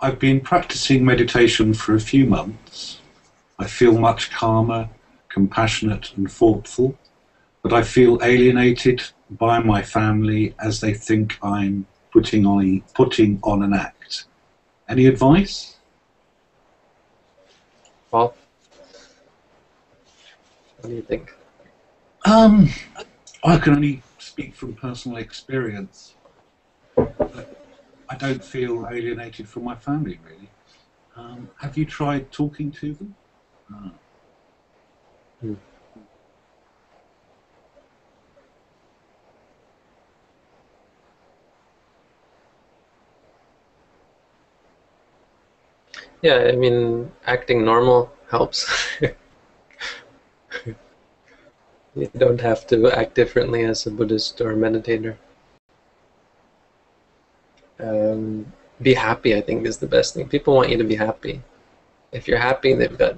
I've been practicing meditation for a few months. I feel much calmer, compassionate and thoughtful, but I feel alienated by my family as they think I'm putting on an act. Any advice? Paul, what do you think? I can only speak from personal experience. But I don't feel alienated from my family, really. Have you tried talking to them? Hmm. Yeah, I mean, acting normal helps. You don't have to act differently as a Buddhist or a meditator. Be happy, I think, is the best thing. People want you to be happy. If you're happy, they've got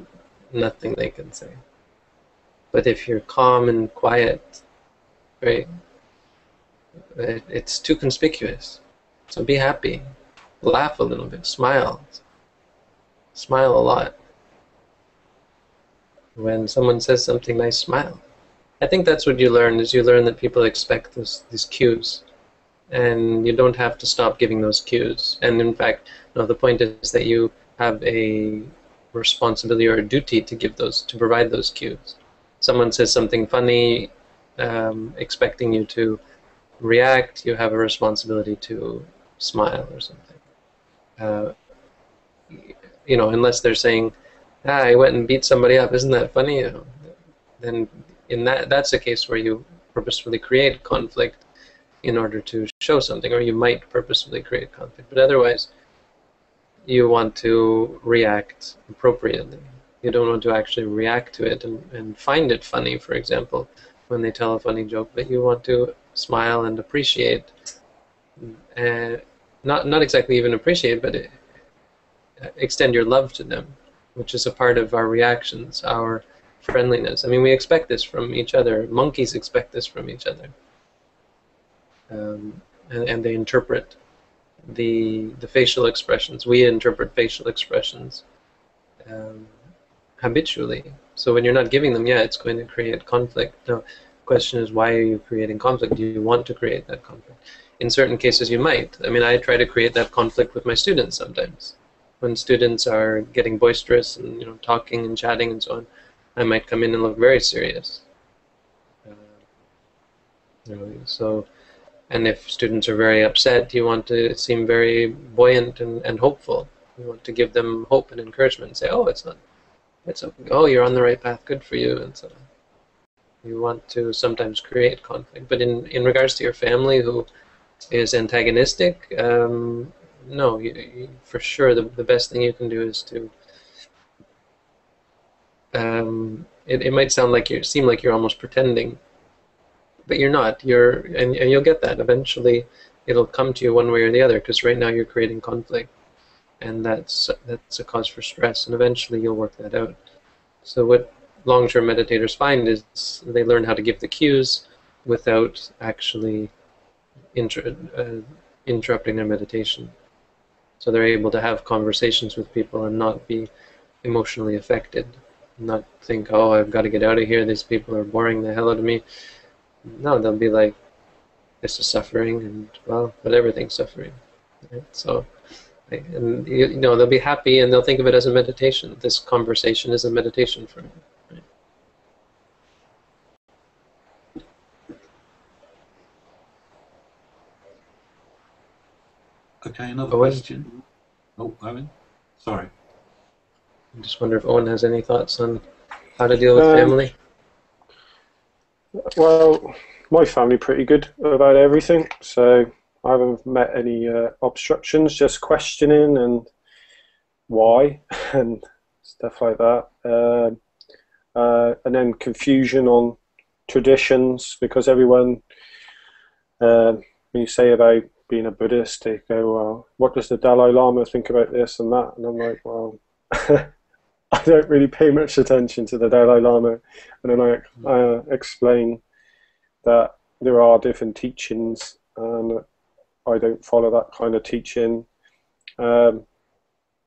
nothing they can say. But if you're calm and quiet, right, it's too conspicuous. So be happy. Laugh a little bit. Smile. Smile a lot. When someone says something nice, smile. I think that's what you learn, is you learn that people expect these cues. And you don't have to stop giving those cues. And in fact, no, the point is that you have a responsibility or a duty to give those, to provide those cues. Someone says something funny, expecting you to react, you have a responsibility to smile or something. You know, unless they're saying, I went and beat somebody up, isn't that funny? You know, then in that's a case where you purposefully create conflict in order to show something, or you might purposefully create conflict. But otherwise, you want to react appropriately. You don't want to actually react to it and find it funny, for example, when they tell a funny joke, but you want to smile and appreciate, not exactly even appreciate, but extend your love to them, which is a part of our reactions, our friendliness. I mean, we expect this from each other. Monkeys expect this from each other. And they interpret the facial expressions. We interpret facial expressions habitually. So when you're not giving them, yeah, it's going to create conflict. Now, the question is, why are you creating conflict? Do you want to create that conflict? In certain cases, you might. I mean, I try to create that conflict with my students sometimes. When students are getting boisterous and, you know, talking and chatting and so on, I might come in and look very serious. You know, so. And if students are very upset, you want to seem very buoyant and hopeful. You want to give them hope and encouragement and say, oh, it's okay. Oh, you're on the right path, good for you. And so you want to sometimes create conflict. But in regards to your family who is antagonistic, no, for sure the best thing you can do is to, it might seem like you're almost pretending, but you're not. And you'll get that eventually. It'll come to you one way or the other, because right now you're creating conflict, and that's a cause for stress. And eventually you'll work that out. So what long-term meditators find is they learn how to give the cues without actually interrupting their meditation. So they're able to have conversations with people and not be emotionally affected, not think, oh, I've got to get out of here. These people are boring the hell out of me. No, they'll be like, this is suffering, and well, but everything's suffering. Right? So, and you know, they'll be happy, and they'll think of it as a meditation. This conversation is a meditation for me. Right? Okay, another question. Oh, Owen, sorry. I just wonder if Owen has any thoughts on how to deal with family. Well, my family pretty good about everything, so I haven't met any obstructions, just questioning and why and stuff like that. And then confusion on traditions, because everyone, when you say about being a Buddhist, they go, well, what does the Dalai Lama think about this and that? And I'm like, well, I don't really pay much attention to the Dalai Lama. And then I explain that there are different teachings, and I don't follow that kind of teaching.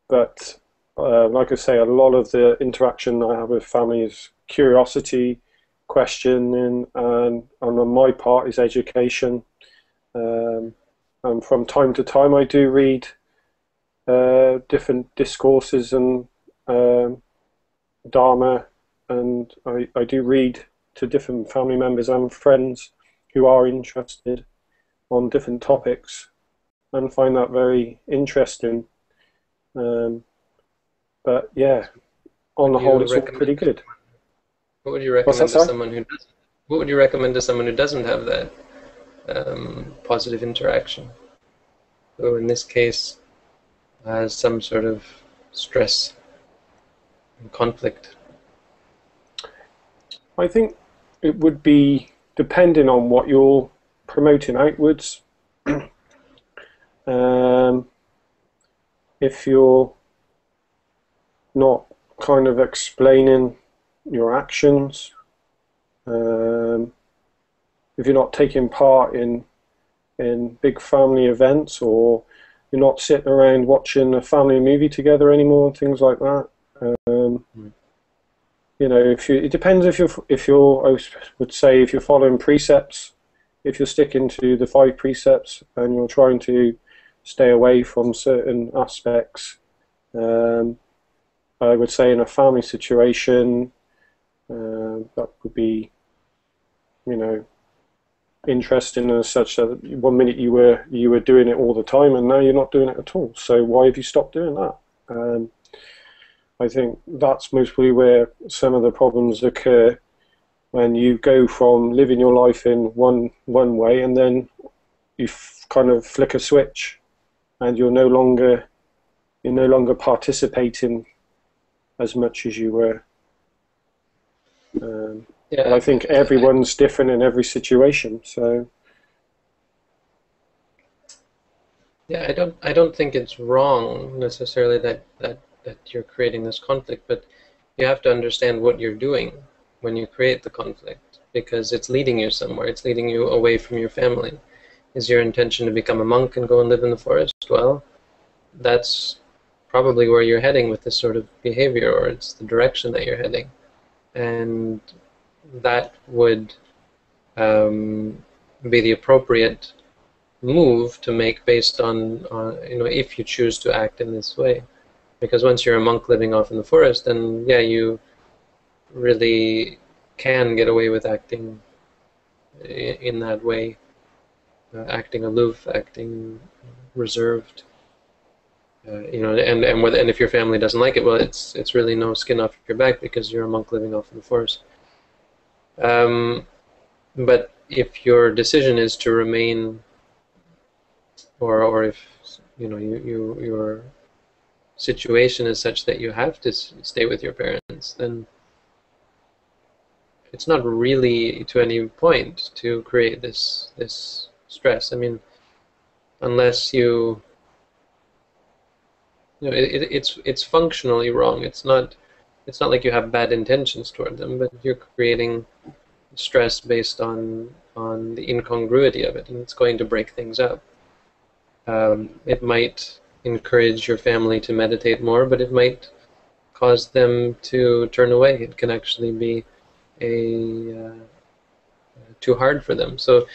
but like I say, a lot of the interaction I have with family is curiosity, questioning, and on my part is education. And from time to time, I do read different discourses and Dharma, and I do read to different family members and friends who are interested on different topics, and find that very interesting. But yeah, on the whole, it's all pretty good. What would you recommend to someone who doesn't? What would you recommend to someone who doesn't have that positive interaction? So in this case, has some sort of stress and conflict. I think it would be depending on what you're promoting outwards. If you're not kind of explaining your actions, if you're not taking part in big family events, or you're not sitting around watching a family movie together anymore, things like that. You know, it depends if you're I would say if you're following precepts, if you're sticking to the 5 precepts and you're trying to stay away from certain aspects. I would say in a family situation, that would be, you know, interesting as such that one minute you were doing it all the time and now you're not doing it at all. So why have you stopped doing that? I think that's mostly where some of the problems occur, when you go from living your life in one way and then you kind of flick a switch and you're no longer participating as much as you were. But I think everyone's different in every situation. So yeah, I don't think it's wrong necessarily that you're creating this conflict, but you have to understand what you're doing when you create the conflict, because it's leading you somewhere. It's leading you away from your family. Is your intention to become a monk and go and live in the forest? Well, that's probably where you're heading with this sort of behavior, or it's the direction that you're heading. And that would be the appropriate move to make based on you know, if you choose to act in this way. Because once you're a monk living off in the forest, then yeah, you really can get away with acting in that way, acting aloof, acting reserved. You know, and if your family doesn't like it, well, it's really no skin off your back because you're a monk living off in the forest. But if your decision is to remain, or if you know your situation is such that you have to stay with your parents, then it's not really to any point to create this stress. I mean, unless you know, it's functionally wrong. It's not like you have bad intentions toward them, but you're creating stress based on the incongruity of it, and it's going to break things up. It might encourage your family to meditate more, but it might cause them to turn away. It can actually be too hard for them. So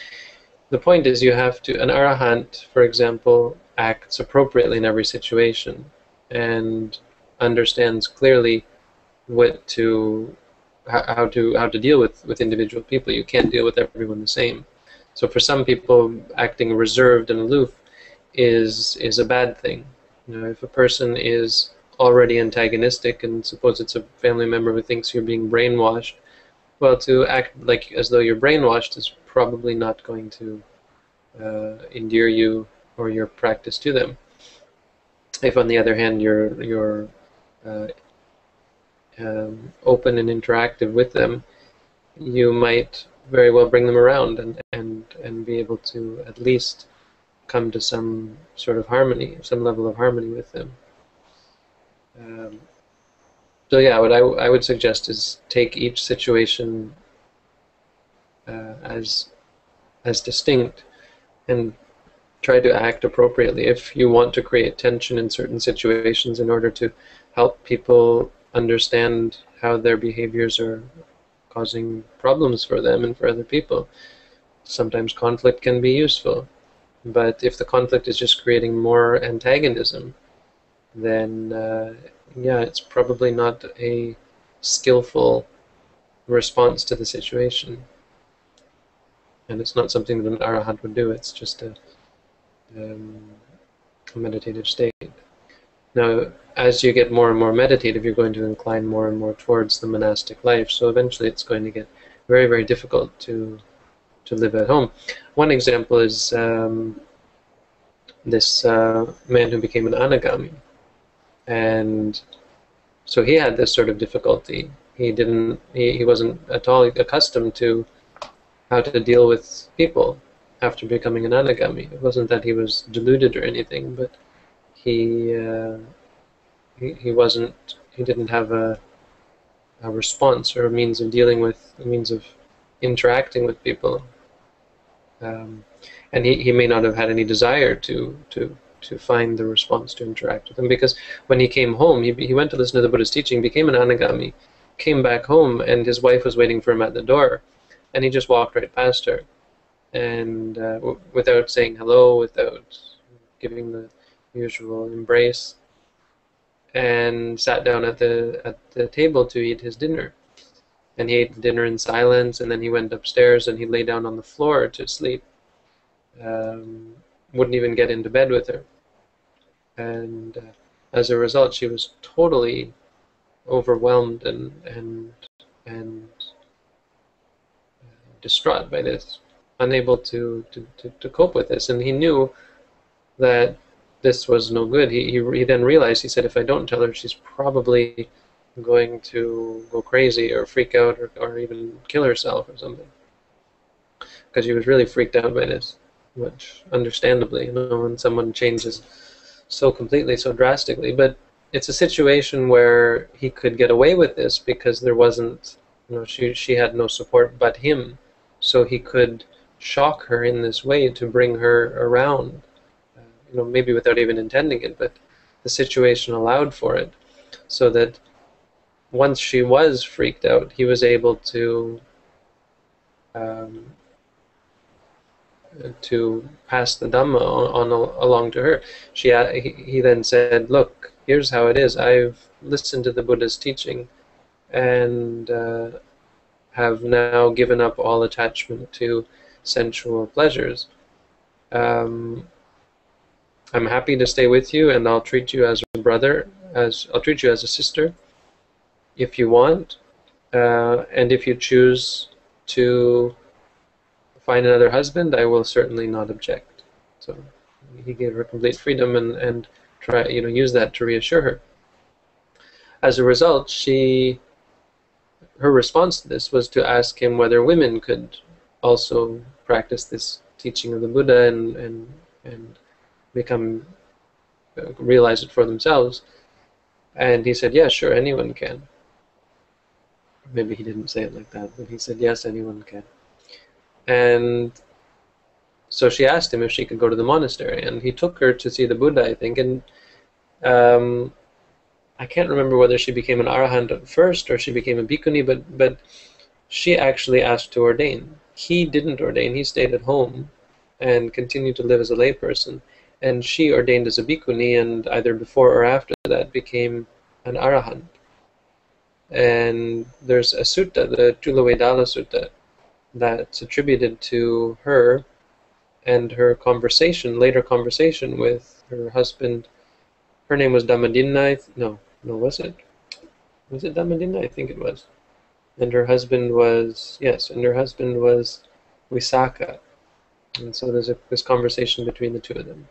the point is, you have to, an arahant, for example, acts appropriately in every situation and understands clearly how to deal with individual people. You can't deal with everyone the same. So for some people, acting reserved and aloof is a bad thing. You know, if a person is already antagonistic, and suppose it's a family member who thinks you're being brainwashed, well, to act like as though you're brainwashed is probably not going to endear you or your practice to them. If, on the other hand, you're open and interactive with them, you might very well bring them around and be able to at least come to some sort of harmony, some level of harmony with them. So yeah, what I would suggest is take each situation as distinct, and try to act appropriately. If you want to create tension in certain situations in order to help people understand how their behaviors are causing problems for them and for other people, sometimes conflict can be useful. But if the conflict is just creating more antagonism, then yeah, it's probably not a skillful response to the situation. And it's not something that an arahant would do. It's just a meditative state. Now, as you get more and more meditative, you're going to incline more and more towards the monastic life. So eventually it's going to get very, very difficult to live at home. One example is this man who became an anagami. And so he had this sort of difficulty. He wasn't at all accustomed to how to deal with people after becoming an anagami. It wasn't that he was deluded or anything, but he didn't have a response or a means of dealing with, a means of interacting with people. And he may not have had any desire to find the response to interact with them, because when he came home, he went to listen to the Buddha's teaching, became an anagami, came back home, and his wife was waiting for him at the door, and he just walked right past her, and without saying hello, without giving the usual embrace, and sat down at the table to eat his dinner. And he ate dinner in silence, and then he went upstairs and he lay down on the floor to sleep. Wouldn't even get into bed with her. And as a result, she was totally overwhelmed and distraught by this, unable to cope with this. And he knew that this was no good. He then realized, he said, if I don't tell her, she's probably going to go crazy or freak out or even kill herself or something. Because he was really freaked out by this, which understandably, when someone changes so completely, so drastically. But it's a situation where he could get away with this because there wasn't, she had no support but him. So he could shock her in this way to bring her around, maybe without even intending it, but the situation allowed for it. So that once she was freaked out, he was able to pass the Dhamma along to her. He then said, look, here's how it is. I've listened to the Buddha's teaching and have now given up all attachment to sensual pleasures. I'm happy to stay with you, and I'll treat you as a brother, I'll treat you as a sister if you want, and if you choose to find another husband, I will certainly not object. So he gave her complete freedom and try, use that to reassure her. As a result, her response to this was to ask him whether women could also practice this teaching of the Buddha and realize it for themselves. And he said, yeah, sure, anyone can. Maybe he didn't say it like that, but he said, yes, anyone can. And so she asked him if she could go to the monastery, and he took her to see the Buddha, I think, and I can't remember whether she became an arahant at first or she became a bhikkhuni, but she actually asked to ordain. He didn't ordain, he stayed at home and continued to live as a layperson, and she ordained as a bhikkhuni, and either before or after that became an arahant. And there's a sutta, the Chulavedala Sutta, that's attributed to her and her later conversation with her husband. Her name was Dhammadinna. No, was it? Was it Dhammadinna? I think it was. And her husband was, Visakha. And so there's this conversation between the two of them.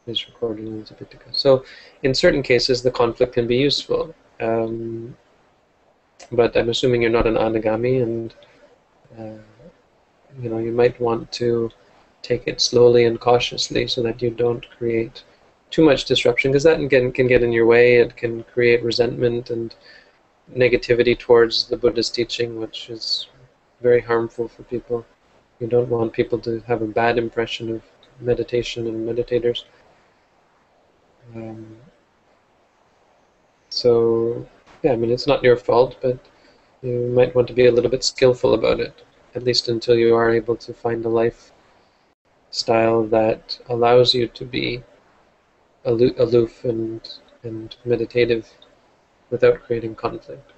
It's recorded in the Tipitaka. So in certain cases, the conflict can be useful. But I'm assuming you're not an anagami, and you might want to take it slowly and cautiously so that you don't create too much disruption, because that can get in your way. It can create resentment and negativity towards the Buddha's teaching, which is very harmful for people. You don't want people to have a bad impression meditation and meditators. So, yeah, I mean, it's not your fault, but you might want to be a little bit skillful about it, at least until you are able to find a lifestyle that allows you to be aloof and meditative without creating conflict.